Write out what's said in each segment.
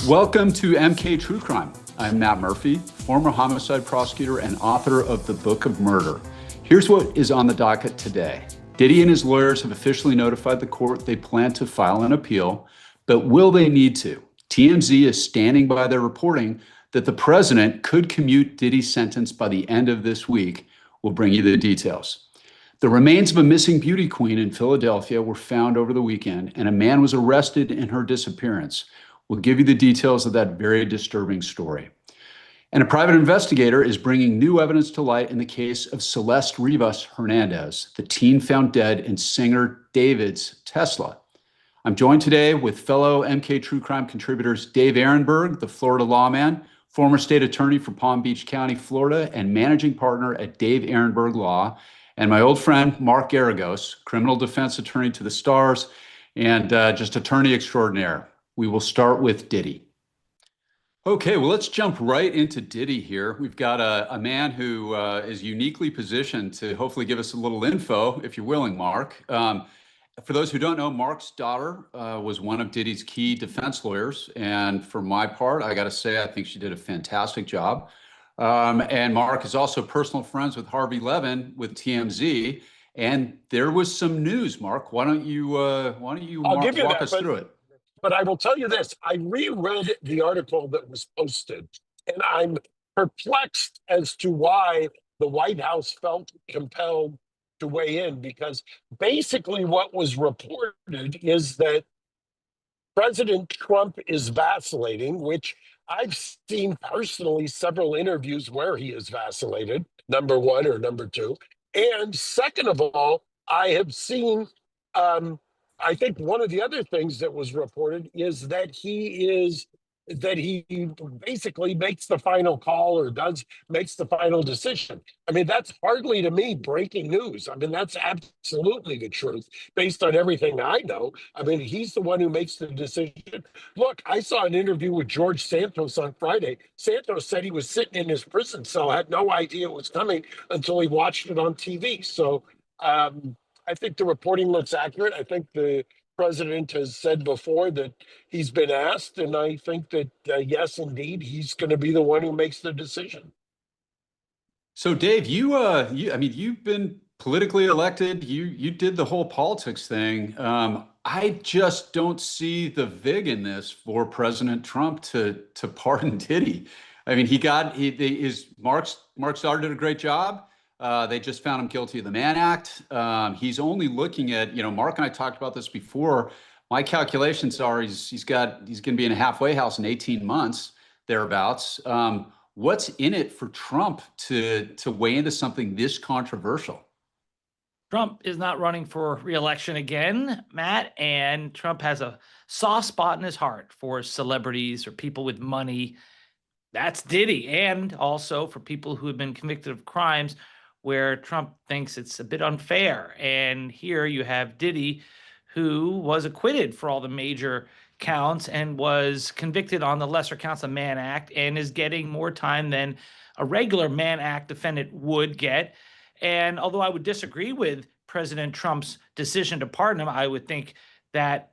Welcome to MK True Crime. I'm Matt Murphy, former homicide prosecutor and author of The Book of Murder. Here's what is on the docket today. Diddy and his lawyers have officially notified the court they plan to file an appeal, but will they need to? TMZ is standing by their reporting that the president could commute Diddy's sentence by the end of this week. We'll bring you the details. The remains of a missing beauty queen in Philadelphia were found over the weekend, and a man was arrested in her disappearance. We'll give you the details of that very disturbing story. And a private investigator is bringing new evidence to light in the case of Celeste Hernandez, the teen found dead in singer David's Tesla. I'm joined today with fellow MK True Crime contributors Dave Aronberg, the Florida lawman, former state attorney for Palm Beach County, Florida, and managing partner at Dave Aronberg Law, and my old friend Mark Geragos, criminal defense attorney to the stars, and just attorney extraordinaire. We will start with Diddy. Okay, well, let's jump right into Diddy here. We've got a man who is uniquely positioned to hopefully give us a little info, if you're willing, Mark. For those who don't know, Mark's daughter was one of Diddy's key defense lawyers. And for my part, I got to say, I think she did a fantastic job. And Mark is also personal friends with Harvey Levin with TMZ. And there was some news, Mark. Why don't you walk us through it? But I will tell you this, I reread the article that was posted, and I'm perplexed as to why the White House felt compelled to weigh in, because basically what was reported is that President Trump is vacillating, which I've seen personally several interviews where he has vacillated, number one or number two. And second of all, I have seen I think one of the other things that was reported is that he basically makes the final call or makes the final decision. I mean, that's hardly to me breaking news. I mean, that's absolutely the truth based on everything I know. I mean, he's the one who makes the decision. Look, I saw an interview with George Santos on Friday. Santos said he was sitting in his prison cell, had no idea it was coming until he watched it on TV. So, I think the reporting looks accurate. I think the president has said before that he's been asked, and I think that, yes, indeed, he's going to be the one who makes the decision. So, Dave, you've been politically elected. You did the whole politics thing. I just don't see the vig in this for President Trump to pardon Diddy. I mean, Mark's daughter did a great job. They just found him guilty of the Mann Act. He's only looking at, Mark and I talked about this before. My calculations are he's going to be in a halfway house in 18 months, thereabouts. What's in it for Trump to weigh into something this controversial? Trump is not running for re-election again, Matt, and Trump has a soft spot in his heart for celebrities or people with money. That's Diddy, and also for people who have been convicted of crimes where Trump thinks it's a bit unfair. And here you have Diddy, who was acquitted for all the major counts and was convicted on the lesser counts of Mann Act and is getting more time than a regular Mann Act defendant would get. And although I would disagree with President Trump's decision to pardon him, I would think that,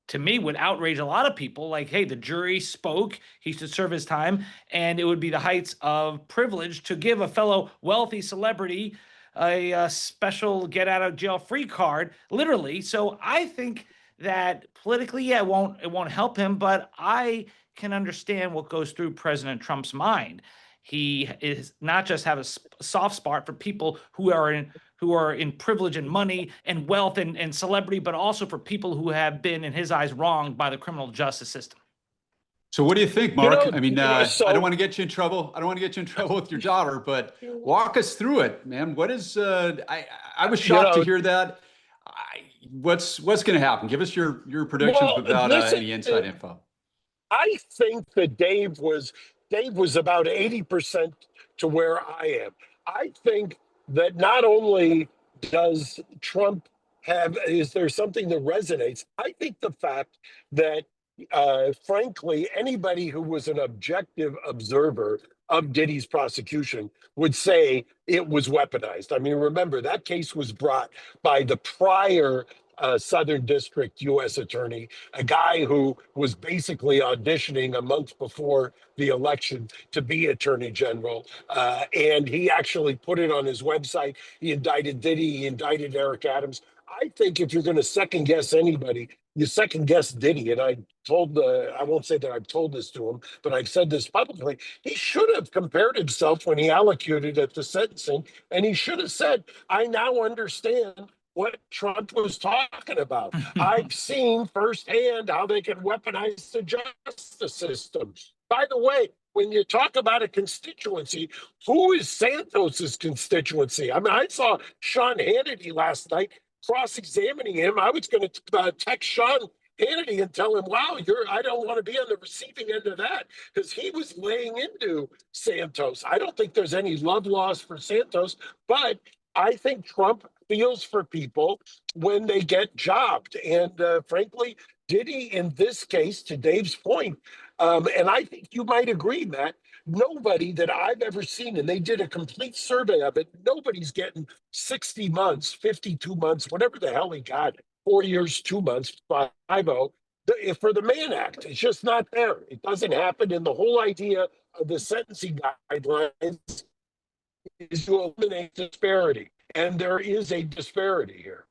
to me, would outrage a lot of people. Like, hey, the jury spoke, he should serve his time, and it would be the heights of privilege to give a fellow wealthy celebrity a special get out of jail free card, literally. So I think that politically, yeah, it won't help him, but I can understand what goes through President Trump's mind. He is not just have a soft spot for people who are in privilege and money and wealth and celebrity, but also for people who have been, in his eyes, wronged by the criminal justice system. So what do you think, Mark? I don't want to get you in trouble. I don't want to get you in trouble with your daughter, but walk us through it, man. What is, I was shocked to hear that. What's going to happen? Give us your predictions without any inside info. I think that Dave was about 80% to where I am. I think that not only does Trump is there something that resonates? I think the fact that, frankly, anybody who was an objective observer of Diddy's prosecution would say it was weaponized. I mean, remember, that case was brought by the prior Southern District U.S. attorney, a guy who was basically auditioning a month before the election to be attorney general. And he actually put it on his website. He indicted Diddy, he indicted Eric Adams. I think if you're going to second guess anybody, you second guess Diddy. And I won't say that I've told this to him, but I've said this publicly. He should have compared himself when he allocated at the sentencing. And he should have said, I now understand what Trump was talking about. I've seen firsthand how they can weaponize the justice system. By the way, when you talk about a constituency, who is Santos's constituency? I mean, I saw Sean Hannity last night cross-examining him. I was going to text Sean Hannity and tell him, wow, I don't want to be on the receiving end of that, because he was laying into Santos. I don't think there's any love lost for Santos, but I think Trump feels for people when they get jobbed. And frankly, Diddy in this case, to Dave's point, and I think you might agree, Matt, nobody that I've ever seen, and they did a complete survey of it, nobody's getting 60 months, 52 months, whatever the hell he got, 4 years, 2 months, 5-0, for the Mann Act. It's just not there. It doesn't happen. And the whole idea of the sentencing guidelines is to eliminate disparity. And there is a disparity here.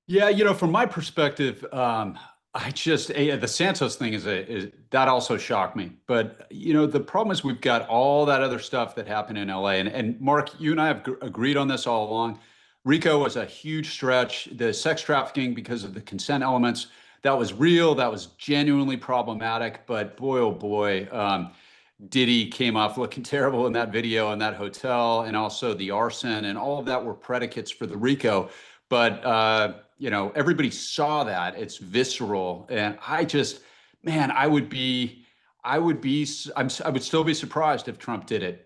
Yeah, from my perspective, the Santos thing is that also shocked me. But the problem is we've got all that other stuff that happened in LA, and Mark, you and I have agreed on this all along. RICO was a huge stretch. The sex trafficking, because of the consent elements, that was real. That was genuinely problematic. But boy, oh boy, Diddy came off looking terrible in that video in that hotel, and also the arson, and all of that were predicates for the RICO. But everybody saw that. It's visceral, and I would still be surprised if Trump did it.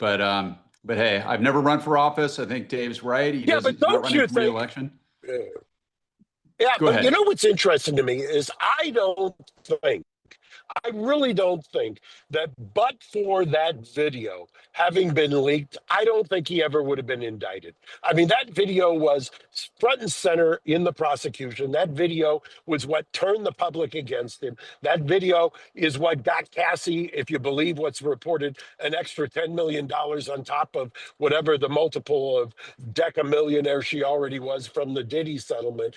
But hey, I've never run for office. I think Dave's right. He's not running for re-election. Yeah, Go but ahead. you know what's interesting to me is I really don't think that, but for that video having been leaked, I don't think he ever would have been indicted. I mean, that video was front and center in the prosecution. That video was what turned the public against him. That video is what got Cassie, if you believe what's reported, an extra $10 million on top of whatever the multiple of decamillionaire she already was from the Diddy settlement.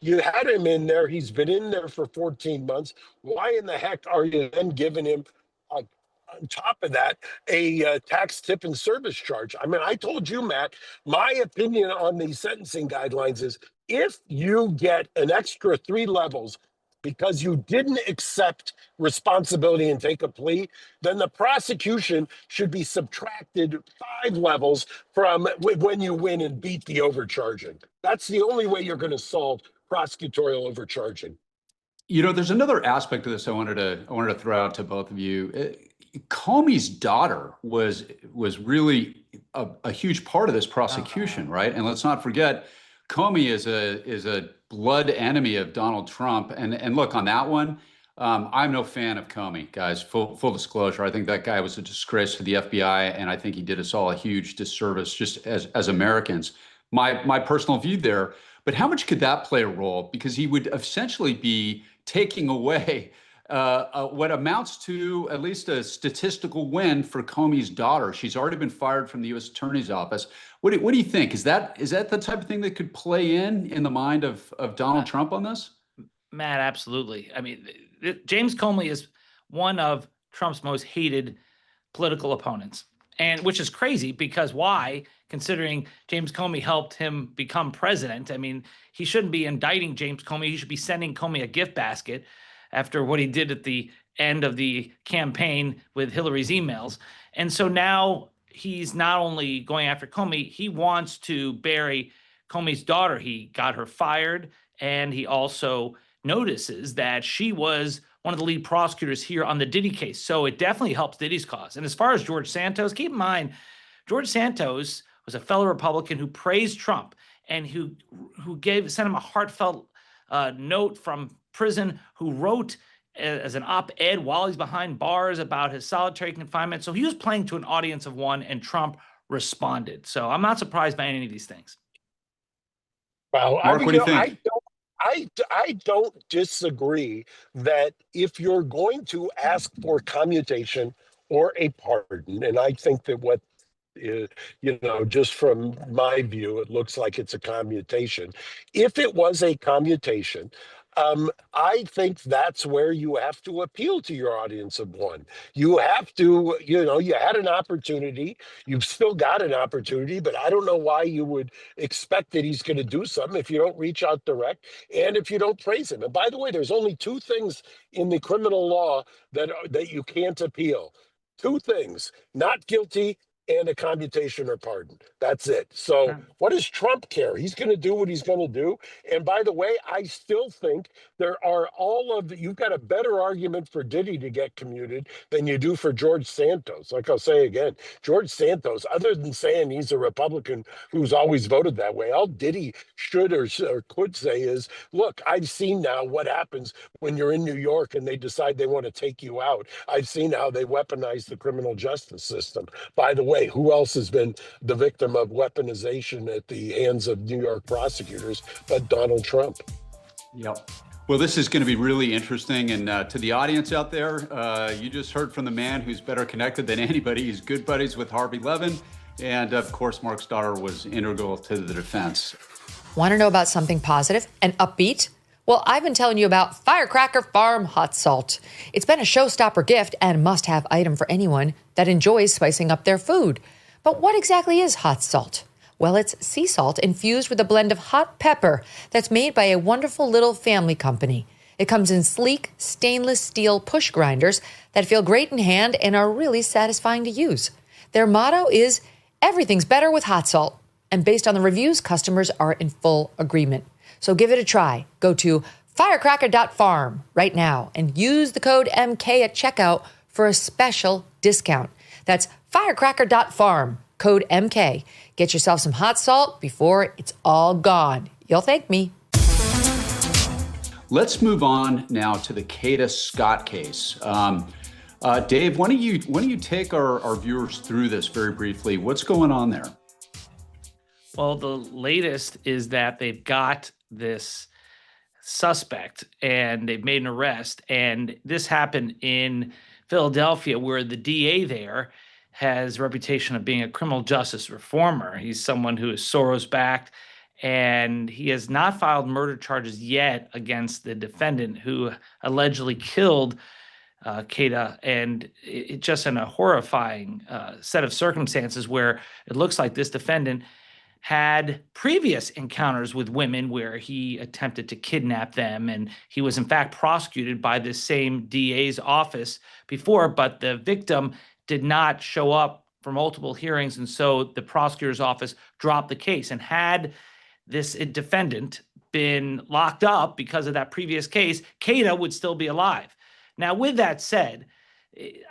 You had him in there. He's been in there for 14 months. Why in the heck are you then giving him, on top of that, a tax tip and service charge? I mean, I told you, Matt, my opinion on these sentencing guidelines is if you get an extra 3 levels because you didn't accept responsibility and take a plea, then the prosecution should be subtracted 5 levels from when you win and beat the overcharging. That's the only way you're going to solve prosecutorial overcharging. There's another aspect of this I wanted to throw out to both of you. Comey's daughter was really a huge part of this prosecution, right? And let's not forget, Comey is a blood enemy of Donald Trump. And look, on that one, I'm no fan of Comey, guys. Full disclosure, I think that guy was a disgrace to the FBI, and I think he did us all a huge disservice just as Americans. My personal view there. But how much could that play a role? Because he would essentially be taking away what amounts to at least a statistical win for Comey's daughter. She's already been fired from the U.S. Attorney's Office. What do you think? Is that the type of thing that could play in the mind of Donald Trump on this? Matt, absolutely. I mean, James Comey is one of Trump's most hated political opponents, and which is crazy because why? Considering James Comey helped him become president. I mean, he shouldn't be indicting James Comey. He should be sending Comey a gift basket after what he did at the end of the campaign with Hillary's emails. And so now he's not only going after Comey, he wants to bury Comey's daughter. He got her fired, and he also notices that she was one of the lead prosecutors here on the Diddy case. So it definitely helps Diddy's cause. And as far as George Santos, keep in mind, George Santos was a fellow Republican who praised Trump and who sent him a heartfelt note from prison, who wrote as an op-ed while he's behind bars about his solitary confinement. So he was playing to an audience of one, and Trump responded. So I'm not surprised by any of these things. Well, I Mark, mean, what do you think? I don't disagree that if you're going to ask for commutation or a pardon, and I think that what just from my view, it looks like it's a commutation. If it was a commutation, I think that's where you have to appeal to your audience of one. You have to, you had an opportunity. You've still got an opportunity, but I don't know why you would expect that he's going to do something if you don't reach out direct and if you don't praise him. And by the way, there's only two things in the criminal law that you can't appeal. Two things: not guilty and a commutation or pardon. That's it. So what does Trump care? He's going to do what he's going to do. And by the way, I still think you've got a better argument for Diddy to get commuted than you do for George Santos. Like I'll say again, George Santos, other than saying he's a Republican who's always voted that way, all Diddy should or could say is, look, I've seen now what happens when you're in New York and they decide they want to take you out. I've seen how they weaponize the criminal justice system. By the way, who else has been the victim of weaponization at the hands of New York prosecutors but Donald Trump? Yep. Well, this is going to be really interesting. And to the audience out there, you just heard from the man who's better connected than anybody. He's good buddies with Harvey Levin. And of course, Mark Starr was integral to the defense. Want to know about something positive and upbeat? Well, I've been telling you about Firecracker Farm Hot Salt. It's been a showstopper gift and must-have item for anyone that enjoys spicing up their food. But what exactly is hot salt? Well, it's sea salt infused with a blend of hot pepper that's made by a wonderful little family company. It comes in sleek stainless steel push grinders that feel great in hand and are really satisfying to use. Their motto is, everything's better with hot salt. And based on the reviews, customers are in full agreement. So give it a try. Go to firecracker.farm right now and use the code MK at checkout for a special discount. That's firecracker.farm, code MK. Get yourself some hot salt before it's all gone. You'll thank me. Let's move on now to the Kada Scott case. Dave, why don't you take our viewers through this very briefly? What's going on there? Well, the latest is that they've got this suspect and they've made an arrest. And this happened in Philadelphia, where the DA there has a reputation of being a criminal justice reformer. He's someone who is Soros-backed, and he has not filed murder charges yet against the defendant who allegedly killed Kada. And it just in a horrifying set of circumstances where it looks like this defendant had previous encounters with women where he attempted to kidnap them. And he was in fact prosecuted by this same DA's office before, but the victim did not show up for multiple hearings. And so the prosecutor's office dropped the case. And had this defendant been locked up because of that previous case, Kada would still be alive. Now, with that said,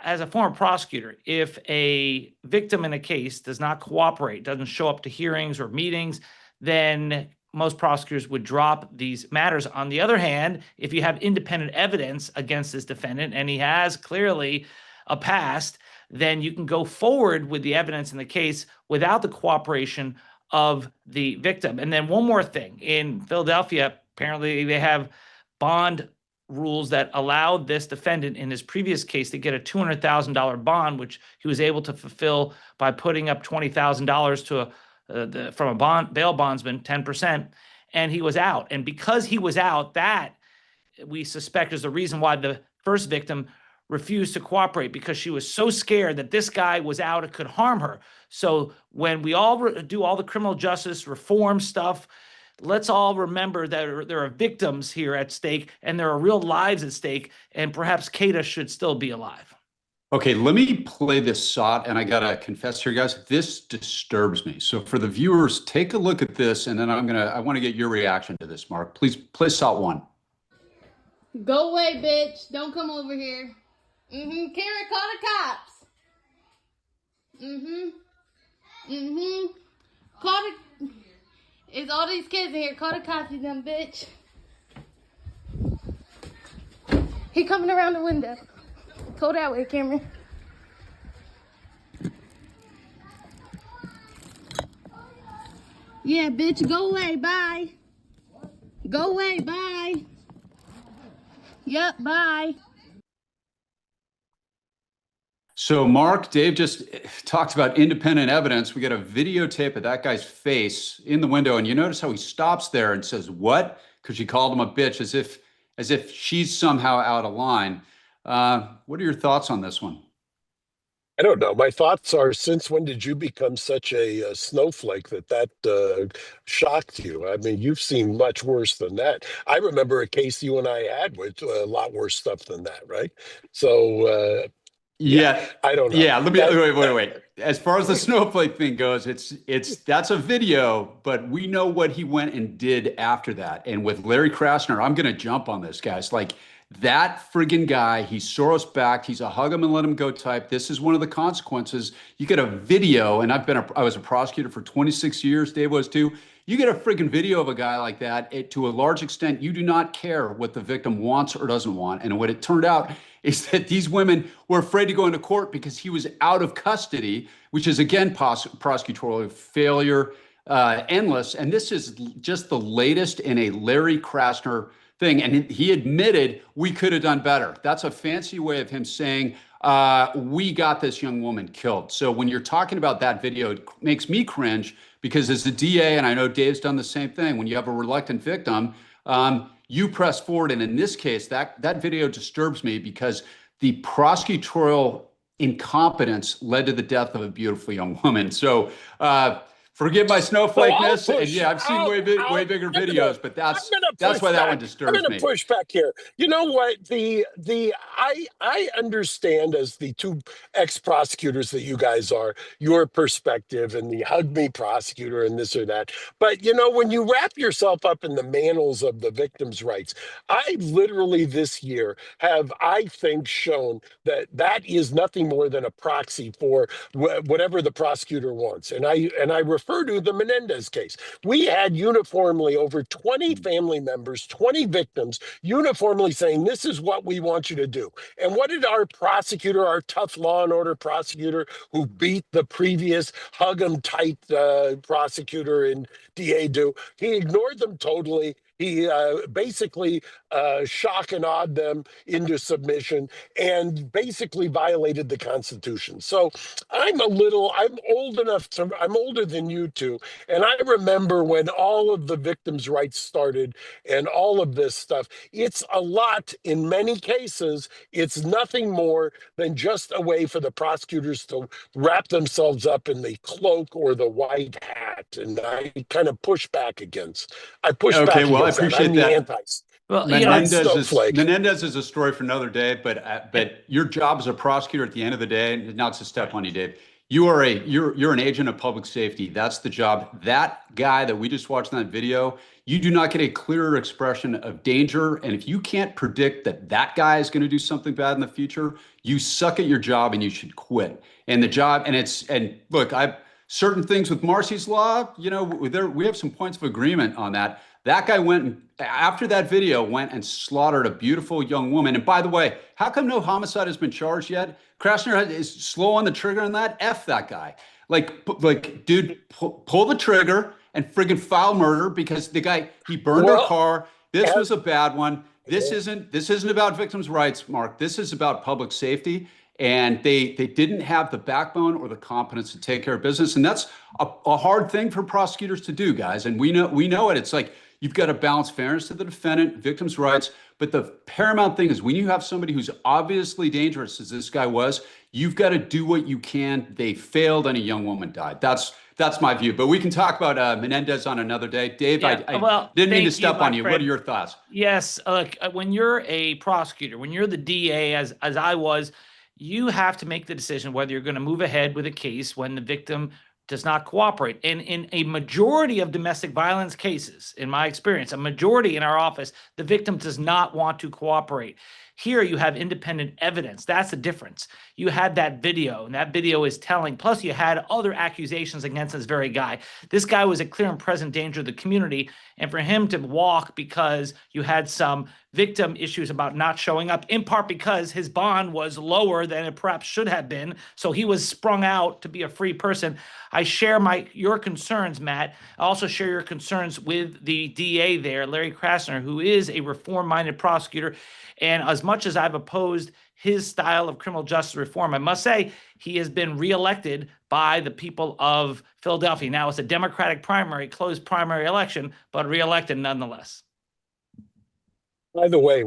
as a former prosecutor, if a victim in a case does not cooperate, doesn't show up to hearings or meetings, then most prosecutors would drop these matters. On the other hand, if you have independent evidence against this defendant, and he has clearly a past, then you can go forward with the evidence in the case without the cooperation of the victim. And then one more thing. In Philadelphia, apparently they have bond rules that allowed this defendant in his previous case to get a $200,000 bond, which he was able to fulfill by putting up $20,000 to from a bail bondsman, 10%, and he was out. And because he was out, that we suspect is the reason why the first victim refused to cooperate, because she was so scared that this guy was out, it could harm her. So when we all do all the criminal justice reform stuff, let's all remember that there are victims here at stake and there are real lives at stake, and perhaps Kada should still be alive. Okay, let me play this shot, and I gotta confess here, guys, this disturbs me. So for the viewers, take a look at this, and then I want to get your reaction to this, Mark. Please play shot one. Go away, bitch. Don't come over here. Kara, call the cops. Call the... It's all these kids in here. Call the cops, you dumb bitch. He coming around the window. Go that way, Cameron. Yeah, bitch, go away. Bye. Go away. Bye. Yep. Bye. So, Mark, Dave just talked about independent evidence. We got a videotape of that guy's face in the window, and you notice how he stops there and says, "What?" Because she called him a bitch, as if she's somehow out of line. What are your thoughts on this one? I don't know. My thoughts are, since when did you become such a snowflake that shocked you? I mean, you've seen much worse than that. I remember a case you and I had with a lot worse stuff than that, right? So, yeah, Yeah, I don't know. yeah. Let me That, wait. As far as the snowflake thing goes, that's a video, but we know what he went and did after that. And with Larry Krasner, I'm gonna jump on this, guys. Like that friggin' guy, he's Soros backed. He's a hug him and let him go type. This is one of the consequences. You get a video, and I was a prosecutor for 26 years. Dave was too. You get a friggin' video of a guy like that. To a large extent, you do not care what the victim wants or doesn't want. And what it turned out is that these women were afraid to go into court because he was out of custody, which is again prosecutorial failure, endless. And this is just the latest in a Larry Krasner thing. And he admitted we could have done better. That's a fancy way of him saying, we got this young woman killed. So when you're talking about that video, it makes me cringe because as a DA, and I know Dave's done the same thing, when you have a reluctant victim, you press forward. And in this case, that video disturbs me because the prosecutorial incompetence led to the death of a beautiful young woman. So forgive my snowflakeness. And yeah, I've seen way bigger videos, but that's why that one disturbs me. I'm going to push back here. You know what? I understand, as the two ex-prosecutors that you guys are, your perspective and the hug me prosecutor and this or that. But you know, when you wrap yourself up in the mantles of the victim's rights, I literally this year have, I think, shown that that is nothing more than a proxy for whatever the prosecutor wants. And I refer to the Menendez case. We had uniformly over 20 family members, 20 victims, uniformly saying, this is what we want you to do. And what did our prosecutor, our tough law and order prosecutor who beat the previous hug 'em tight prosecutor and DA do? He ignored them totally. He basically shock and awed them into submission and basically violated the Constitution. So I'm older than you two. And I remember when all of the victims' rights started and all of this stuff. It's a lot. In many cases, it's nothing more than just a way for the prosecutors to wrap themselves up in the cloak or the white hat. And I kind of push back against. I appreciate that. Well, Menendez is a story for another day, but your job as a prosecutor at the end of the day, not to step on you, Dave, you're an agent of public safety. That's the job. That guy that we just watched in that video, you do not get a clearer expression of danger. And if you can't predict that guy is going to do something bad in the future, you suck at your job and you should quit. And look, certain things with Marcy's Law, we have some points of agreement on that. That guy after that video, went and slaughtered a beautiful young woman. And by the way, how come no homicide has been charged yet? Krasner is slow on the trigger on that. F that guy. Like, dude, pull the trigger and friggin' file murder because the guy, he burned her car. This was a bad one. This isn't about victims' rights, Mark. This is about public safety. And they didn't have the backbone or the competence to take care of business. And that's a hard thing for prosecutors to do, guys. And we know it. It's like, you've got to balance fairness to the defendant, victims' rights. But the paramount thing is when you have somebody who's obviously dangerous, as this guy was, you've got to do what you can. They failed and a young woman died. That's my view. But we can talk about Menendez on another day. Dave, I didn't mean to step on you. What are your thoughts? Yes. Look, when you're a prosecutor, when you're the DA, as I was, you have to make the decision whether you're going to move ahead with a case when the victim does not cooperate. And in a majority of domestic violence cases, in my experience, a majority in our office, the victim does not want to cooperate. Here you have independent evidence. That's the difference. you had that video, and that video is telling. Plus, you had other accusations against this very guy. This guy was a clear and present danger to the community. And for him to walk because you had some victim issues about not showing up, in part because his bond was lower than it perhaps should have been. So he was sprung out to be a free person. I share your concerns, Matt. I also share your concerns with the DA there, Larry Krasner, who is a reform-minded prosecutor. And as much as I've opposed his style of criminal justice reform, I must say he has been reelected by the people of Philadelphia. Now it's a Democratic primary, closed primary election, but reelected nonetheless. By the way,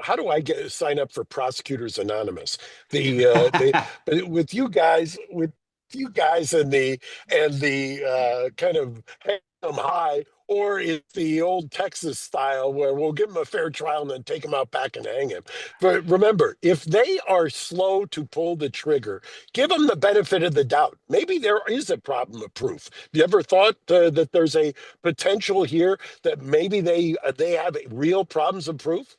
how do I sign up for Prosecutors Anonymous? With you guys and the kind of hang 'em high, or it's the old Texas style where we'll give them a fair trial and then take them out back and hang him. But remember, if they are slow to pull the trigger, give them the benefit of the doubt. Maybe there is a problem of proof. Have you ever thought that there's a potential here that maybe they have real problems of proof?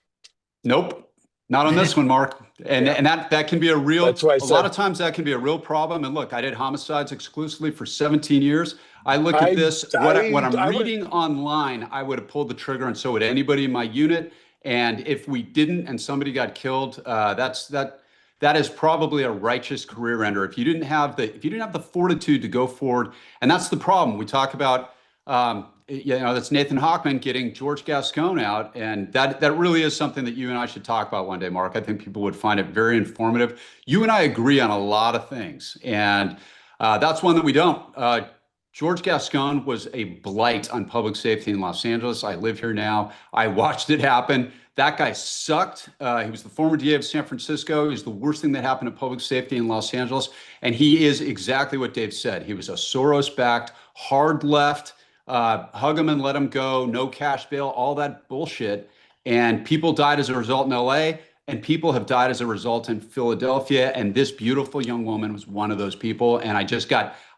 Nope. Not on this one, Mark. And that can be a real, a lot of times that can be a real problem. And look, I did homicides exclusively for 17 years. I look at this, what I'm reading online, I would have pulled the trigger, and so would anybody in my unit. And if we didn't and somebody got killed, that is probably a righteous career ender. If you didn't have the fortitude to go forward, and that's the problem. We talk about that's Nathan Hochman getting George Gascon out, and that really is something that you and I should talk about one day, Mark. I think people would find it very informative. You and I agree on a lot of things, and that's one that we don't. George Gascon was a blight on public safety in Los Angeles. I live here now. I watched it happen. That guy sucked. He was the former DA of San Francisco. He's the worst thing that happened to public safety in Los Angeles. And he is exactly what Dave said. He was a Soros-backed, hard left, hug him and let him go, no cash bail, all that bullshit. And people died as a result in LA, and people have died as a result in Philadelphia. And this beautiful young woman was one of those people. And I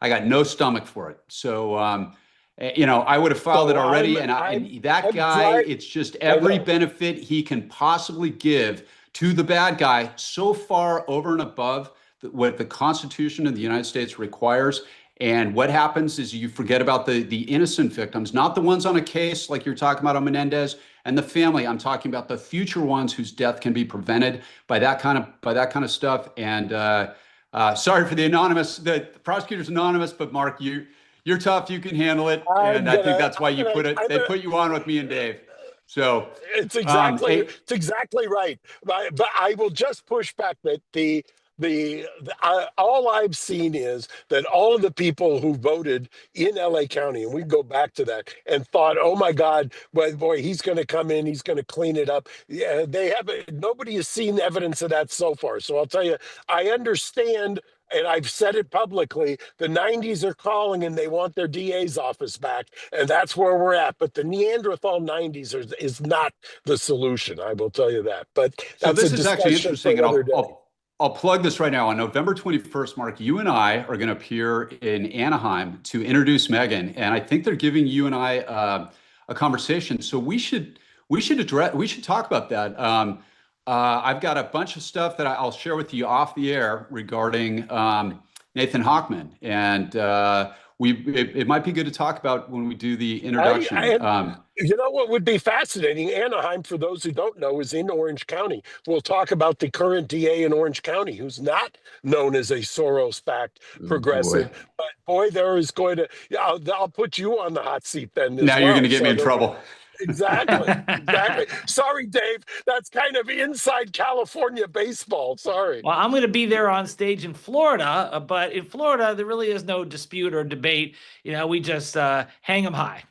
got no stomach for it. So, I would have filed it already. That guy, it's just every benefit he can possibly give to the bad guy so far over and above what the Constitution of the United States requires. And what happens is you forget about the innocent victims, not the ones on a case like you're talking about on Menendez and the family. I'm talking about the future ones whose death can be prevented by that kind of stuff. And sorry for the prosecutor's anonymous, but Mark, you're tough. You can handle it, and I think that's why they put you on with me and Dave. So it's exactly right. But I will just push back that all I've seen is that all of the people who voted in LA County, and we go back to that, and thought, oh my God, boy, he's going to come in, he's going to clean it up. Yeah, nobody has seen evidence of that so far. So I'll tell you, I understand, and I've said it publicly, the 90s are calling and they want their DA's office back, and that's where we're at. But the Neanderthal 90s is not the solution, I will tell you that. But so this is actually interesting, and I'll plug this right now. On November 21st, Mark, you and I are going to appear in Anaheim to introduce Megan, and I think they're giving you and I a conversation. So we should talk about that. I've got a bunch of stuff that I'll share with you off the air regarding Nathan Hochman, and it might be good to talk about when we do the introduction. You know what would be fascinating? Anaheim, for those who don't know, is in Orange County. We'll talk about the current DA in Orange County, who's not known as a Soros-backed progressive. But boy, there is going to. I'll put you on the hot seat then. Now you're going to get me in trouble. Exactly. Sorry, Dave. That's kind of inside California baseball. Sorry. Well, I'm going to be there on stage in Florida, but in Florida, there really is no dispute or debate. We just hang them high.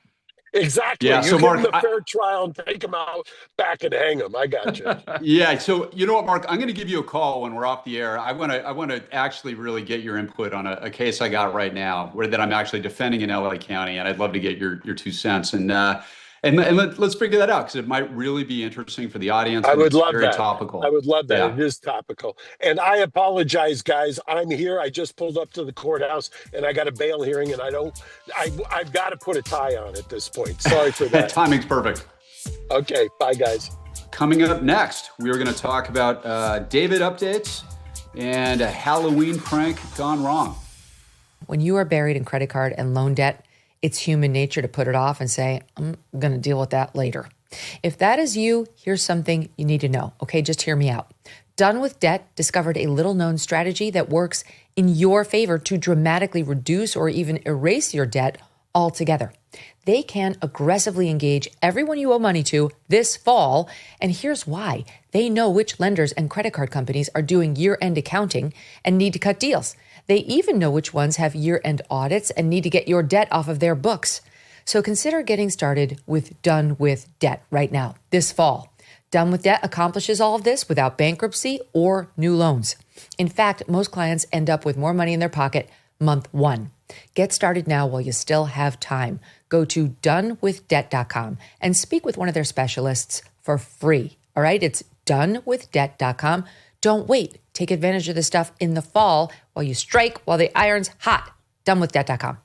Exactly. Yeah, so Mark, give them a fair trial and take them out back and hang them. I got you. Yeah. So you know what, Mark? I'm going to give you a call when we're off the air. I want to actually really get your input on a case I got right now that I'm actually defending in LA County, and I'd love to get your 2 cents. And let's figure that out, because it might really be interesting for the audience. I would love very that. Topical. I would love that. Yeah. It is topical. And I apologize, guys. I'm here. I just pulled up to the courthouse, and I got a bail hearing, and I've got to put a tie on at this point. Sorry for that. Timing's perfect. Okay. Bye, guys. Coming up next, we are going to talk about David updates. and a Halloween prank gone wrong. When you are buried in credit card and loan debt, it's human nature to put it off and say, I'm going to deal with that later. If that is you, here's something you need to know. Okay, just hear me out. Done with Debt discovered a little-known strategy that works in your favor to dramatically reduce or even erase your debt altogether. They can aggressively engage everyone you owe money to this fall, and here's why. They know which lenders and credit card companies are doing year-end accounting and need to cut deals. They even know which ones have year-end audits and need to get your debt off of their books. So consider getting started with Done with Debt right now, this fall. Done with Debt accomplishes all of this without bankruptcy or new loans. In fact, most clients end up with more money in their pocket month one. Get started now while you still have time. Go to donewithdebt.com and speak with one of their specialists for free. All right, it's donewithdebt.com. Don't wait. Take advantage of this stuff in the fall while you strike while the iron's hot. Donewithdebt.com.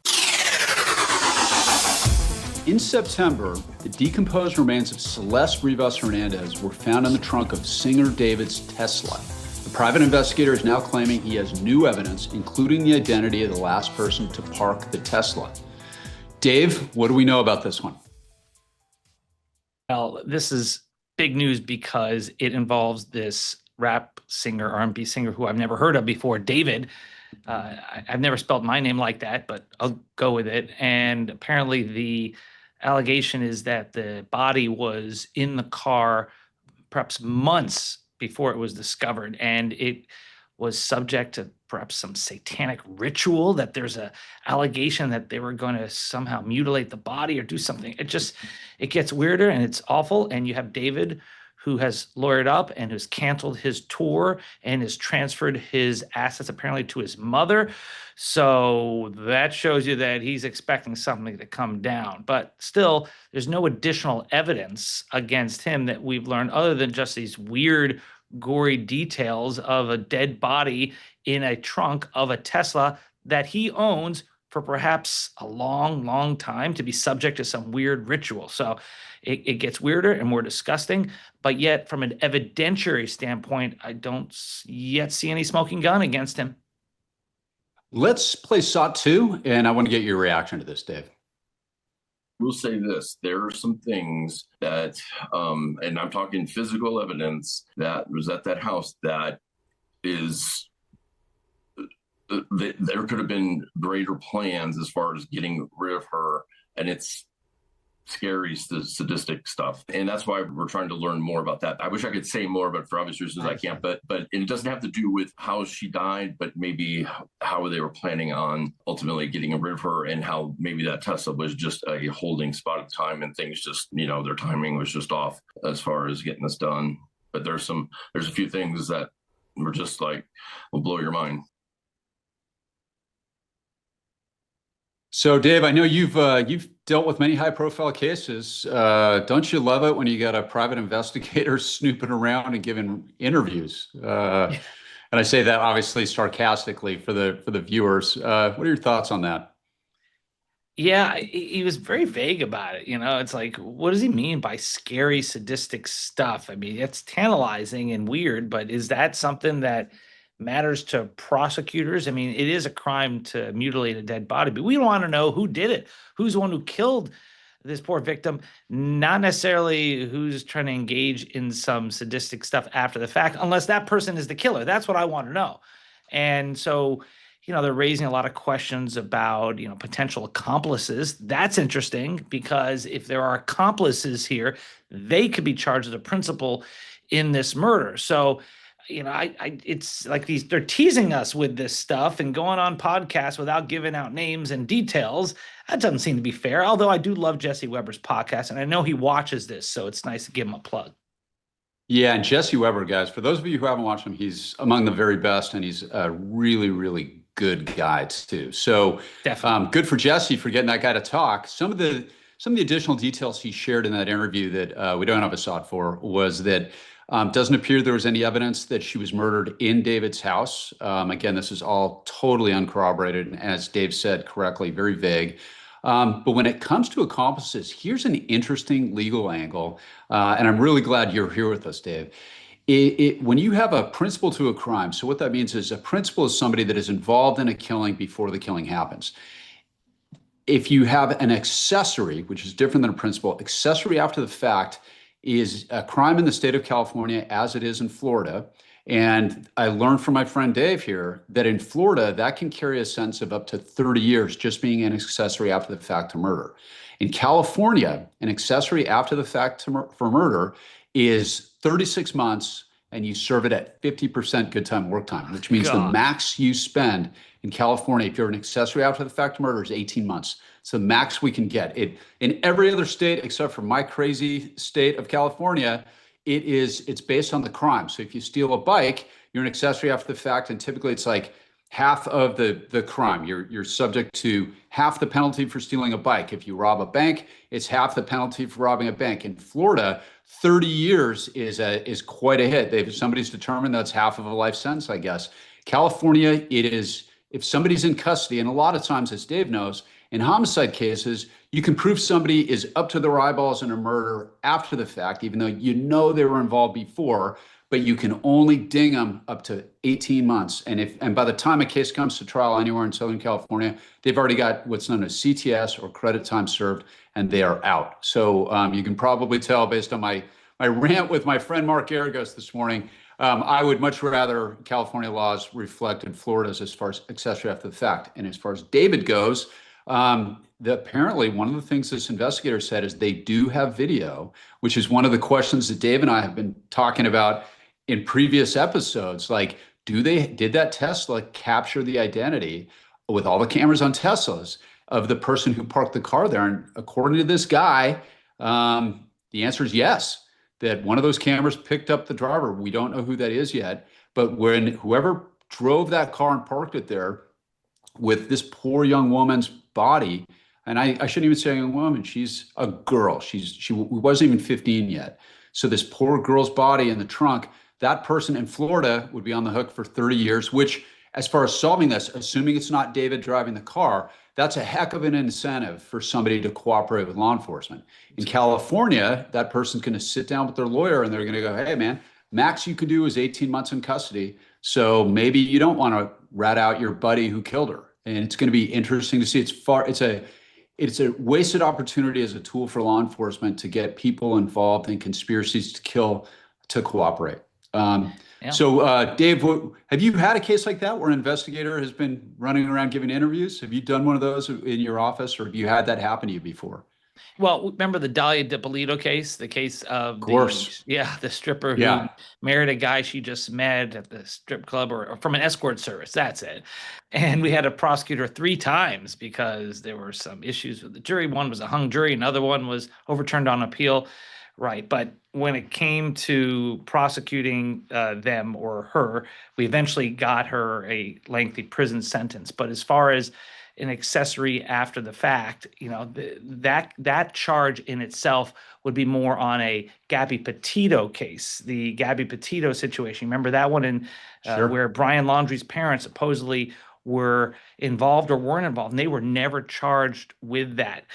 In September, the decomposed remains of Celeste Hernandez were found in the trunk of singer David's Tesla. The private investigator is now claiming he has new evidence, including the identity of the last person to park the Tesla. Dave, what do we know about this one? Well, this is big news because it involves this rap singer, R&B singer who I've never heard of before, David. I've never spelled my name like that, but I'll go with it. And apparently the allegation is that the body was in the car perhaps months before it was discovered, and it was subject to perhaps some satanic ritual, that there's a allegation that they were going to somehow mutilate the body or do something. It gets weirder and it's awful. And you have David, who has lawyered up and has canceled his tour and has transferred his assets apparently to his mother. So that shows you that he's expecting something to come down. But still, there's no additional evidence against him that we've learned other than just these weird, gory details of a dead body in a trunk of a Tesla that he owns for perhaps a long, long time, to be subject to some weird ritual. So it gets weirder and more disgusting, but yet from an evidentiary standpoint, I don't yet see any smoking gun against him. Let's play SOT 2, and I want to get your reaction to this, Dave. We'll say this, there are some things that, and I'm talking physical evidence that was at that house that is, there could have been greater plans as far as getting rid of her, and it's scary, sadistic stuff. And that's why we're trying to learn more about that. I wish I could say more, but for obvious reasons I can't. But it doesn't have to do with how she died, but maybe how they were planning on ultimately getting rid of her, and how maybe that Tesla was just a holding spot at the time, and things just, their timing was just off as far as getting this done. But there's a few things that were just like, will blow your mind. So, Dave, I know you've dealt with many high-profile cases. Don't you love it when you got a private investigator snooping around and giving interviews? And I say that obviously sarcastically for the viewers. What are your thoughts on that? Yeah, he was very vague about it. It's like, what does he mean by scary, sadistic stuff? I mean, it's tantalizing and weird, but is that something that matters to prosecutors? I mean, it is a crime to mutilate a dead body, but we want to know who did it, who's the one who killed this poor victim, not necessarily who's trying to engage in some sadistic stuff after the fact, unless that person is the killer. That's what I want to know. And so, they're raising a lot of questions about, potential accomplices. That's interesting, because if there are accomplices here, they could be charged as a principal in this murder. So, it's like they're teasing us with this stuff and going on podcasts without giving out names and details. That doesn't seem to be fair. Although I do love Jesse Weber's podcast, and I know he watches this, so it's nice to give him a plug. Yeah, and Jesse Weber, guys, for those of you who haven't watched him, he's among the very best, and he's a really, really good guy too. So good for Jesse for getting that guy to talk. Some of the additional details he shared in that interview that we don't have a SOT for was that doesn't appear there was any evidence that she was murdered in David's house. Again, this is all totally uncorroborated, and as Dave said correctly, very vague. But when it comes to accomplices, here's an interesting legal angle, and I'm really glad you're here with us, Dave. when you have a principal to a crime, so what that means is a principal is somebody that is involved in a killing before the killing happens. If you have an accessory, which is different than a principal, accessory after the fact is a crime in the state of California as it is in Florida. And I learned from my friend Dave here that in Florida, that can carry a sentence of up to 30 years just being an accessory after the fact to murder. In California, an accessory after the fact for murder is 36 months, and you serve it at 50% good time work time, which means the max you spend in California, if you're an accessory after the fact to murder, is 18 months. It's the max we can get. It in every other state except for my crazy state of California, it's based on the crime. So if you steal a bike, you're an accessory after the fact, and typically it's like half of the crime. You're subject to half the penalty for stealing a bike. If you rob a bank, it's half the penalty for robbing a bank. In Florida, 30 years is quite a hit. If somebody's determined, that's half of a life sentence, I guess. California, it is, if somebody's in custody, and a lot of times, as Dave knows, in homicide cases, you can prove somebody is up to their eyeballs in a murder after the fact, even though you know they were involved before, but you can only ding them up to 18 months. And by the time a case comes to trial anywhere in Southern California, they've already got what's known as CTS, or credit time served, and they are out. So you can probably tell based on my rant with my friend Mark Geragos this morning, I would much rather California laws reflected Florida's as far as accessory after the fact. And as far as David goes, apparently one of the things this investigator said is they do have video, which is one of the questions that Dave and I have been talking about in previous episodes. Like, did that Tesla capture the identity with all the cameras on Teslas of the person who parked the car there? And according to this guy, the answer is yes, that one of those cameras picked up the driver. We don't know who that is yet, but when whoever drove that car and parked it there with this poor young woman's body, and I shouldn't even say a young woman, she's a girl. She wasn't even 15 yet. So this poor girl's body in the trunk, that person in Florida would be on the hook for 30 years, which, as far as solving this, assuming it's not David driving the car, that's a heck of an incentive for somebody to cooperate with law enforcement. In California, that person's going to sit down with their lawyer and they're going to go, hey, man, max you can do is 18 months in custody. So maybe you don't want to rat out your buddy who killed her. And it's going to be interesting to see. It's a wasted opportunity as a tool for law enforcement to get people involved in conspiracies to kill to cooperate. So, Dave, have you had a case like that where an investigator has been running around giving interviews? Have you done one of those in your office, or have you had that happen to you before? Well, remember the Dahlia DiPolito case, the case of the stripper who married a guy she just met at the strip club or from an escort service. That's it. And we had to prosecute her 3 times because there were some issues with the jury. One was a hung jury, another one was overturned on appeal. Right. But when it came to prosecuting them or her, we eventually got her a lengthy prison sentence. But as far as an accessory after the fact, that charge in itself would be more on a Gabby Petito case, the Gabby Petito situation. Remember that one in where Brian Laundrie's parents supposedly were involved or weren't involved, and they were never charged with that.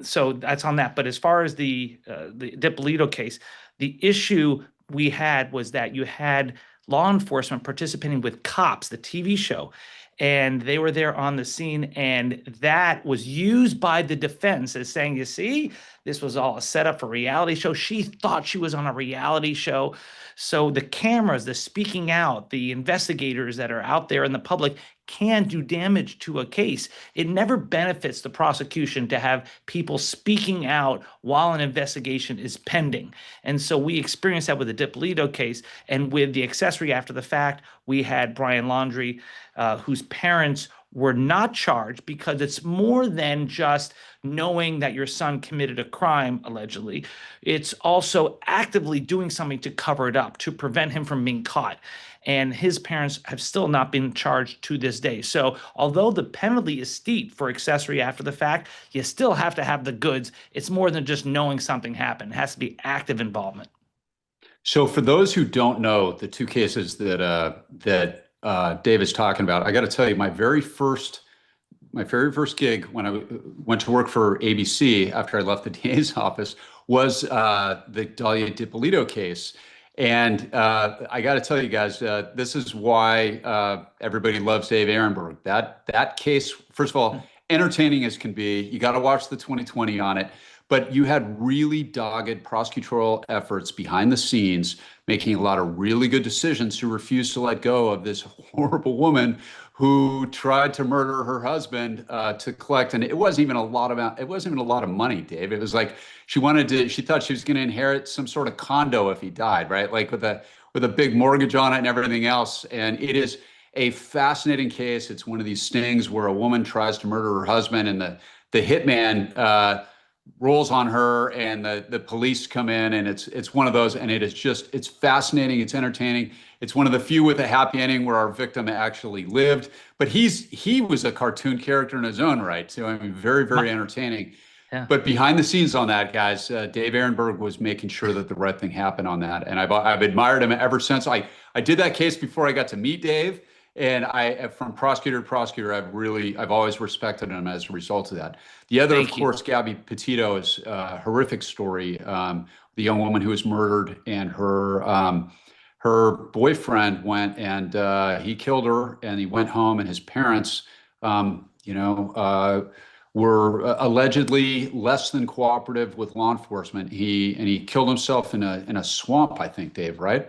So that's on that. But as far as the DiPolito case, the issue we had was that you had law enforcement participating with Cops, the TV show, and they were there on the scene, and that was used by the defense as saying, you see, this was all a setup for a reality show. She thought she was on a reality show. So the cameras, the speaking out, the investigators that are out there in the public can do damage to a case. It never benefits the prosecution to have people speaking out while an investigation is pending. And so we experienced that with the DiPolito case, and with the accessory after the fact, we had Brian Laundrie, whose parents were not charged, because it's more than just knowing that your son committed a crime, allegedly. It's also actively doing something to cover it up, to prevent him from being caught. And his parents have still not been charged to this day. So although the penalty is steep for accessory after the fact, you still have to have the goods. It's more than just knowing something happened. It has to be active involvement. So for those who don't know the 2 cases that Dave is talking about, I got to tell you, my very first gig when I went to work for ABC after I left the DA's office was the Dahlia DiPolito case. And I got to tell you guys, this is why everybody loves Dave Aronberg. That case, first of all, entertaining as can be. You got to watch the 2020 on it. But you had really dogged prosecutorial efforts behind the scenes, making a lot of really good decisions to refuse to let go of this horrible woman who tried to murder her husband to collect. And it wasn't even a lot of money, Dave. It was like she thought she was going to inherit some sort of condo if he died, right? Like with a big mortgage on it and everything else. And it is a fascinating case. It's one of these stings where a woman tries to murder her husband, and the hitman rolls on her, and the police come in, and it's one of those, and it's fascinating, it's entertaining. It's one of the few with a happy ending where our victim actually lived, but he was a cartoon character in his own right. So I mean, very, very entertaining. Yeah. But behind the scenes on that, guys, Dave Aronberg was making sure that the right thing happened on that, and I've admired him ever since. I did that case before I got to meet Dave. And from prosecutor to prosecutor, I've always respected him as a result of that. The other, of course, Gabby Petito's horrific story, the young woman who was murdered, and her boyfriend went and he killed her, and he went home, and his parents, were allegedly less than cooperative with law enforcement. He killed himself in a swamp, I think, Dave, right?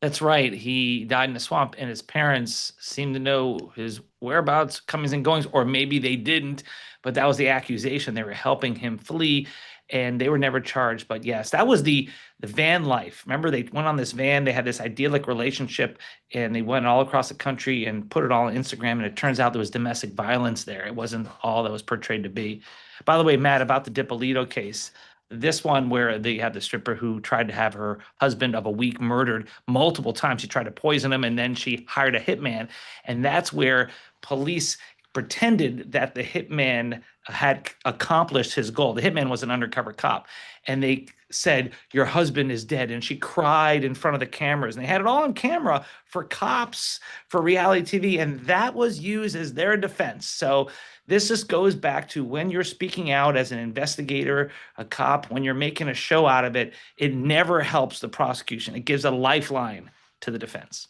That's right. He died in a swamp, and his parents seemed to know his whereabouts, comings and goings, or maybe they didn't, but that was the accusation. They were helping him flee, and they were never charged. But yes, that was the van life. Remember, they went on this van, they had this idyllic relationship, and they went all across the country and put it all on Instagram, and it turns out there was domestic violence there. It wasn't all that was portrayed to be. By the way, Matt, about the Dippolito case, this one where they had the stripper who tried to have her husband of a week murdered multiple times. She tried to poison him, and then she hired a hitman. And that's where police pretended that the hitman had accomplished his goal. The hitman was an undercover cop. And they said, "Your husband is dead." And she cried in front of the cameras. And they had it all on camera for cops, for reality TV. And that was used as their defense. So this just goes back to when you're speaking out as an investigator, a cop, when you're making a show out of it, it never helps the prosecution. It gives a lifeline to the defense.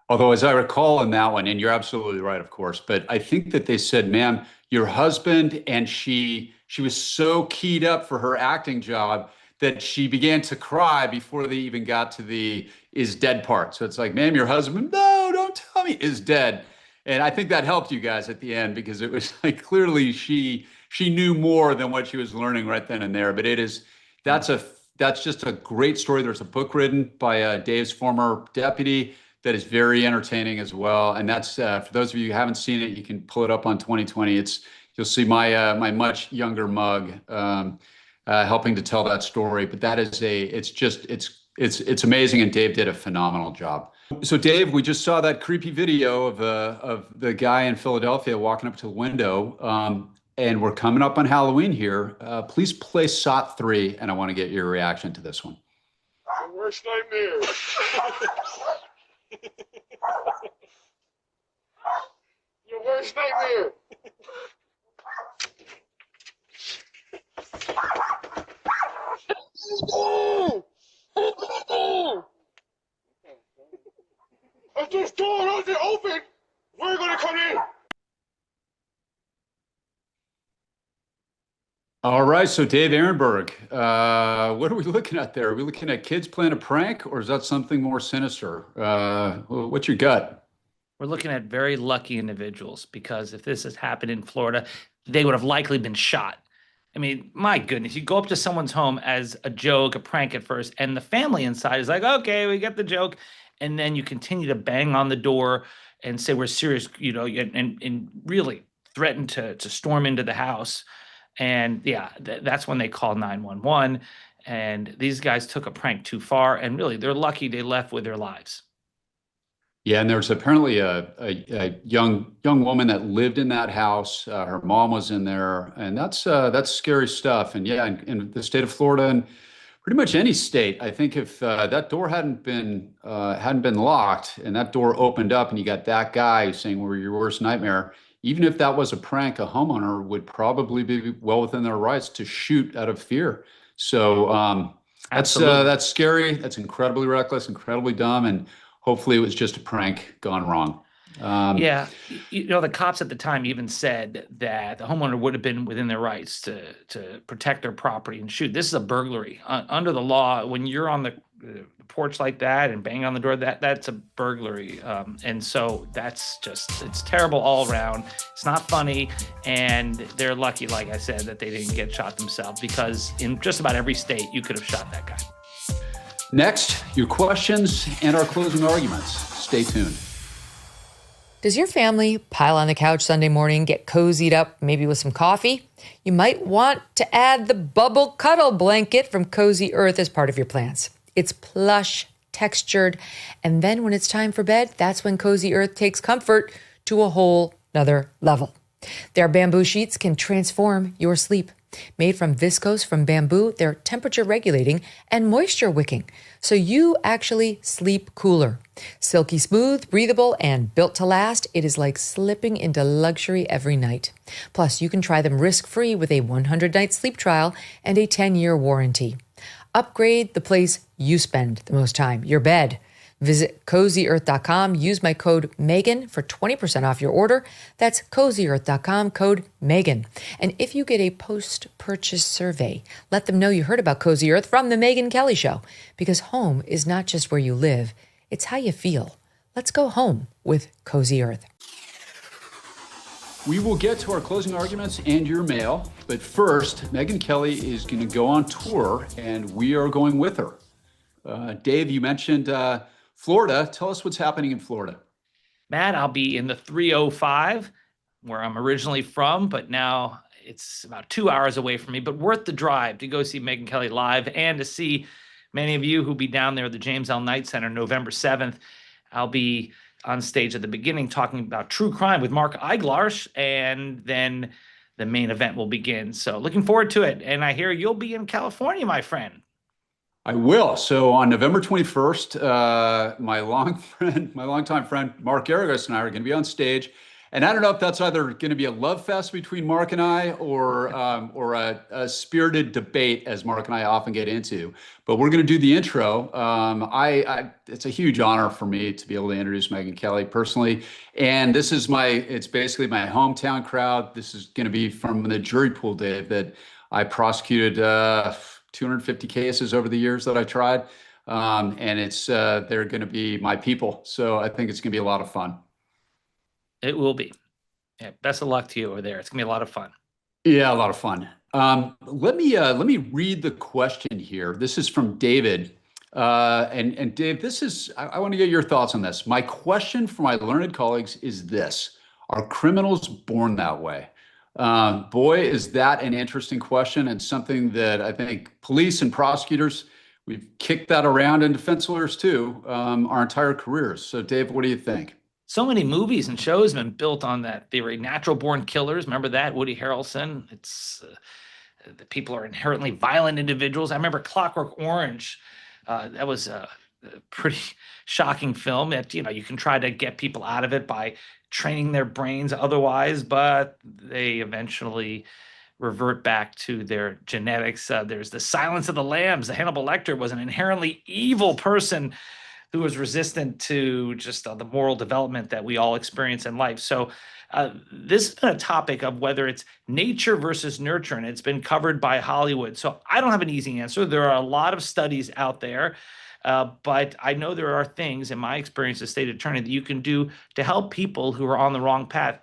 Although, as I recall in that one, and you're absolutely right, of course, but I think that they said, "Ma'am, your husband," and she was so keyed up for her acting job that she began to cry before they even got to the "is dead" part. So it's like, "Ma'am, your husband, no, don't tell me, is dead." And I think that helped you guys at the end, because it was like clearly she knew more than what she was learning right then and there. But that's just a great story. There's a book written by Dave's former deputy that is very entertaining as well. And that's for those of you who haven't seen it, you can pull it up on 2020. You'll see my much younger mug helping to tell that story. But that is it's amazing, and Dave did a phenomenal job. So Dave, we just saw that creepy video of the guy in Philadelphia walking up to the window, and we're coming up on Halloween here. Please play SOT 3, and I want to get your reaction to this one. My worst nightmare. Your worst nightmare. If this door doesn't open, we're gonna come in. All right, so Dave Aronberg, what are we looking at there? Are we looking at kids playing a prank, or is that something more sinister? What's your gut? We're looking at very lucky individuals, because if this has happened in Florida, they would have likely been shot. I mean, my goodness, you go up to someone's home as a joke, a prank at first, and the family inside is like, "Okay, we get the joke." And then you continue to bang on the door and say, "We're serious," and really threaten to storm into the house. And yeah, that's when they call 911. And these guys took a prank too far, and really, they're lucky they left with their lives. Yeah, and there's apparently a young woman that lived in that house. Her mom was in there, and that's scary stuff. And yeah, in the state of Florida, and pretty much any state, I think if that door hadn't been locked, and that door opened up, and you got that guy saying we're your worst nightmare, even if that was a prank, a homeowner would probably be well within their rights to shoot out of fear. So Absolutely. That's scary. That's incredibly reckless, incredibly dumb, and hopefully it was just a prank gone wrong. Yeah, the cops at the time even said that the homeowner would have been within their rights to protect their property and shoot. This is a burglary. Under the law, when you're on the porch like that and bang on the door, that's a burglary. And so it's terrible all around. It's not funny, and they're lucky, like I said, that they didn't get shot themselves, because in just about every state you could have shot that guy. Next, your questions and our closing arguments. Stay tuned. Does your family pile on the couch Sunday morning, get cozied up, maybe with some coffee? You might want to add the bubble cuddle blanket from Cozy Earth as part of your plans. It's plush, textured, and then when it's time for bed, that's when Cozy Earth takes comfort to a whole nother level. Their bamboo sheets can transform your sleep. Made from viscose from bamboo, they're temperature regulating and moisture wicking, so you actually sleep cooler. Silky smooth, breathable, and built to last, it is like slipping into luxury every night. Plus, you can try them risk-free with a 100-night sleep trial and a 10-year warranty. Upgrade the place you spend the most time, your bed. Visit CozyEarth.com. Use my code Megan for 20% off your order. That's CozyEarth.com, code Megan. And if you get a post-purchase survey, let them know you heard about Cozy Earth from The Megyn Kelly Show. Because home is not just where you live, it's how you feel. Let's go home with Cozy Earth. We will get to our closing arguments and your mail, but first, Megyn Kelly is going to go on tour, and we are going with her. Dave, you mentioned Florida. Tell us what's happening in Florida. Matt, I'll be in the 305, where I'm originally from, but now it's about 2 hours away from me, but worth the drive to go see Megyn Kelly live and to see many of you who'll be down there at the James L. Knight Center November 7th. I'll be on stage at the beginning talking about true crime with Mark Geragos, and then the main event will begin. So looking forward to it. And I hear you'll be in California, my friend. I will. So on November 21st, my longtime friend, Mark Geragos, and I are going to be on stage. And I don't know if that's either going to be a love fest between Mark and I, or a spirited debate, as Mark and I often get into. But we're going to do the intro. It's a huge honor for me to be able to introduce Megyn Kelly personally. And it's basically my hometown crowd. This is going to be from the jury pool, Dave, that I prosecuted 250 cases over the years that I tried. And they're going to be my people. So I think it's going to be a lot of fun. It will be. Yeah, best of luck to you over there. It's gonna be a lot of fun. Yeah, a lot of fun. Let me read the question here. This is from David. And Dave, I want to get your thoughts on this. My question for my learned colleagues is this: are criminals born that way? Boy, is that an interesting question, and something that I think police and prosecutors, we've kicked that around, and defense lawyers too, our entire careers. So Dave, what do you think? So many movies and shows have been built on that theory. Natural born killers, remember that? Woody Harrelson. It's the people are inherently violent individuals. I remember Clockwork Orange. That was a pretty shocking film. That you can try to get people out of it by training their brains otherwise, but they eventually revert back to their genetics. There's the Silence of the Lambs. The Hannibal Lecter was an inherently evil person who was resistant to just the moral development that we all experience in life. So this has been a topic of whether it's nature versus nurture, and it's been covered by Hollywood. So I don't have an easy answer. There are a lot of studies out there, but I know there are things, in my experience as state attorney, that you can do to help people who are on the wrong path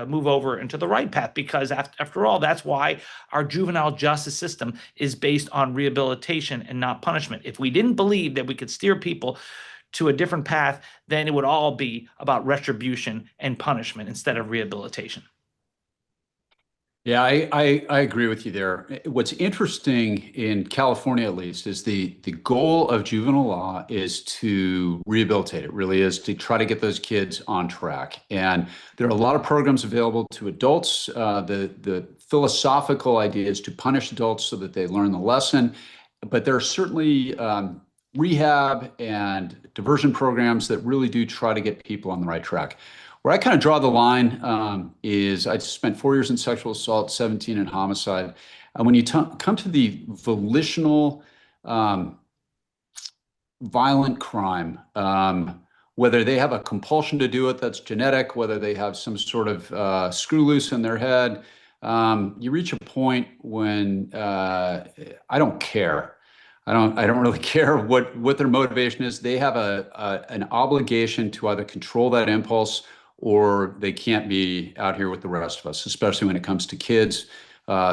move over into the right path, because after all, that's why our juvenile justice system is based on rehabilitation and not punishment. If we didn't believe that we could steer people to a different path, then it would all be about retribution and punishment instead of rehabilitation. Yeah, I agree with you there. What's interesting in California, at least, is the goal of juvenile law is to rehabilitate. It really is to try to get those kids on track. And there are a lot of programs available to adults. The philosophical idea is to punish adults so that they learn the lesson. But there are certainly rehab and diversion programs that really do try to get people on the right track. Where I kind of draw the line is I spent 4 years in sexual assault, 17 in homicide. And when you come to the volitional violent crime, whether they have a compulsion to do it that's genetic, whether they have some sort of screw loose in their head, you reach a point when I don't care. I don't really care what their motivation is. They have an obligation to either control that impulse, or they can't be out here with the rest of us, especially when it comes to kids,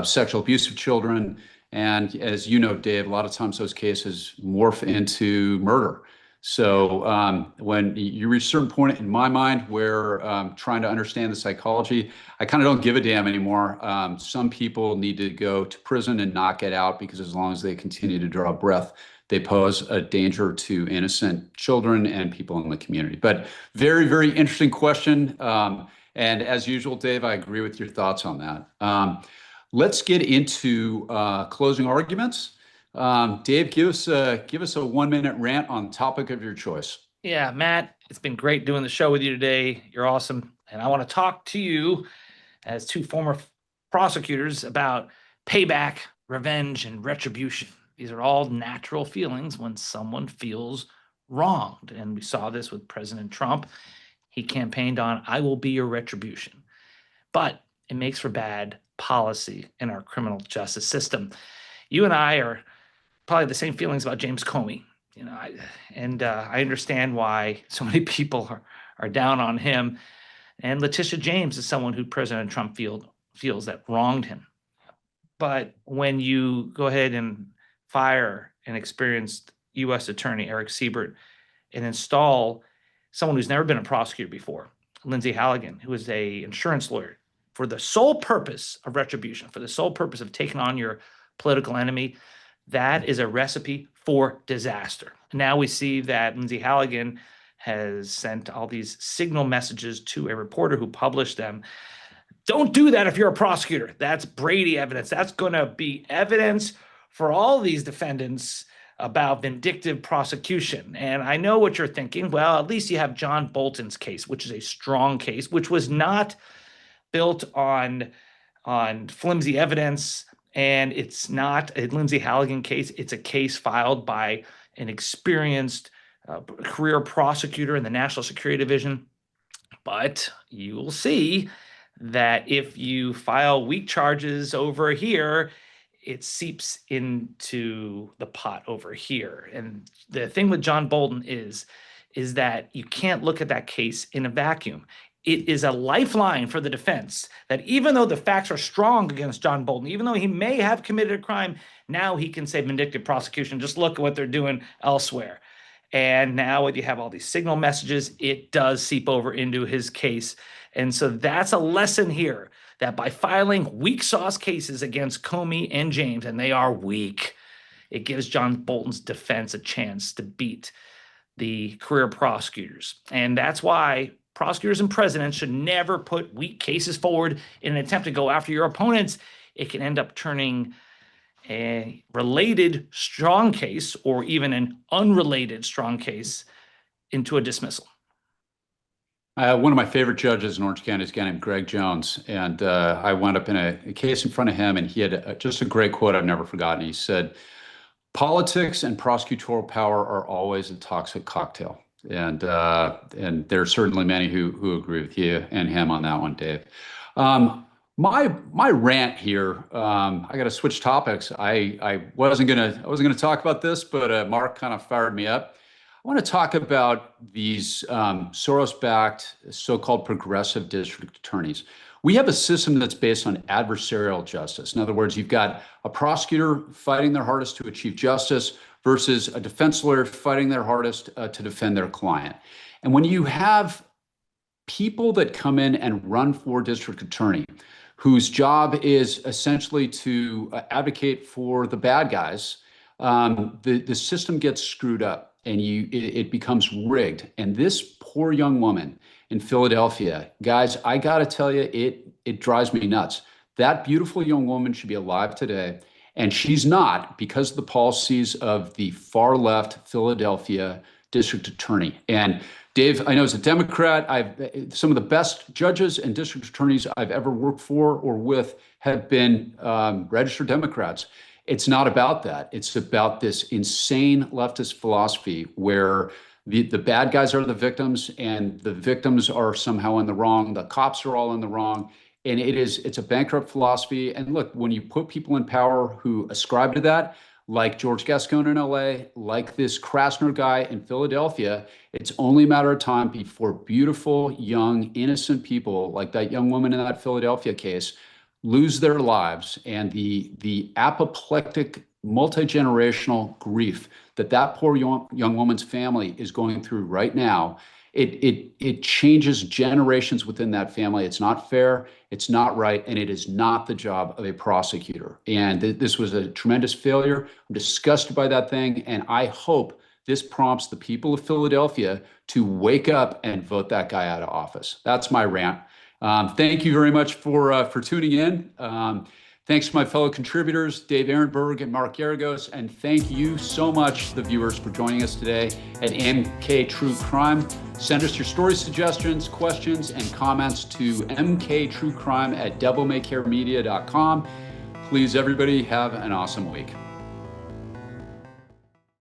sexual abuse of children. And as you know, Dave, a lot of times those cases morph into murder. So when you reach a certain point in my mind where trying to understand the psychology, I kind of don't give a damn anymore. Some people need to go to prison and not get out, because as long as they continue to draw breath, they pose a danger to innocent children and people in the community. But very, very interesting question. And as usual, Dave, I agree with your thoughts on that. Let's get into closing arguments. Dave, give us a 1-minute rant on the topic of your choice. Yeah, Matt, it's been great doing the show with you today. You're awesome. And I want to talk to you as two former prosecutors about payback, revenge, and retribution. These are all natural feelings when someone feels wronged. And we saw this with President Trump. He campaigned on, "I will be your retribution." But it makes for bad policy in our criminal justice system. You and I are probably the same feelings about James Comey. I understand why so many people are down on him. And Letitia James is someone who President Trump feels that wronged him. But when you go ahead and fire an experienced U.S. Attorney, Eric Siebert, and install someone who's never been a prosecutor before, Lindsay Halligan, who is an insurance lawyer, for the sole purpose of retribution, for the sole purpose of taking on your political enemy, that is a recipe for disaster. Now we see that Lindsay Halligan has sent all these signal messages to a reporter who published them. Don't do that if you're a prosecutor. That's Brady evidence. That's going to be evidence for all these defendants about vindictive prosecution. And I know what you're thinking. Well, at least you have John Bolton's case, which is a strong case, which was not built on flimsy evidence. And it's not a Lindsay Halligan case. It's a case filed by an experienced career prosecutor in the National Security Division. But you will see that if you file weak charges over here, it seeps into the pot over here. And the thing with John Bolton is that you can't look at that case in a vacuum. It is a lifeline for the defense that even though the facts are strong against John Bolton, even though he may have committed a crime, now he can say vindictive prosecution. Just look at what they're doing elsewhere. And now when you have all these signal messages, it does seep over into his case. And so that's a lesson here, that by filing weak sauce cases against Comey and James, and they are weak, it gives John Bolton's defense a chance to beat the career prosecutors. And that's why prosecutors and presidents should never put weak cases forward in an attempt to go after your opponents. It can end up turning a related strong case or even an unrelated strong case into a dismissal. One of my favorite judges in Orange County is a guy named Greg Jones. And I wound up in a case in front of him, and he had just a great quote I've never forgotten. He said, "Politics and prosecutorial power are always a toxic cocktail." And there are certainly many who agree with you and him on that one, Dave. My rant here, I got to switch topics. I wasn't gonna talk about this, but Mark kind of fired me up. I want to talk about these Soros-backed so-called progressive district attorneys. We have a system that's based on adversarial justice. In other words, you've got a prosecutor fighting their hardest to achieve justice versus a defense lawyer fighting their hardest to defend their client. And when you have people that come in and run for district attorney, whose job is essentially to advocate for the bad guys, the system gets screwed up and it becomes rigged. And this poor young woman in Philadelphia, guys, I got to tell you, it drives me nuts. That beautiful young woman should be alive today. And she's not, because of the policies of the far left Philadelphia district attorney. And Dave, I know as a Democrat, some of the best judges and district attorneys I've ever worked for or with have been registered Democrats. It's not about that. It's about this insane leftist philosophy where the bad guys are the victims and the victims are somehow in the wrong. The cops are all in the wrong. And it's a bankrupt philosophy. And look, when you put people in power who ascribe to that, like George Gascon in LA, like this Krasner guy in Philadelphia, it's only a matter of time before beautiful, young, innocent people, like that young woman in that Philadelphia case, lose their lives. And the apoplectic, multi-generational grief that poor young woman's family is going through right now, it changes generations within that family. It's not fair, it's not right, and it is not the job of a prosecutor. And this was a tremendous failure. I'm disgusted by that thing, and I hope this prompts the people of Philadelphia to wake up and vote that guy out of office. That's my rant. Thank you very much for tuning in. Thanks to my fellow contributors, Dave Aronberg and Mark Geragos, and thank you so much, the viewers, for joining us today at MK True Crime. Send us your story suggestions, questions, and comments to mktruecrime@devilmaycaremedia.com. Please, everybody, have an awesome week.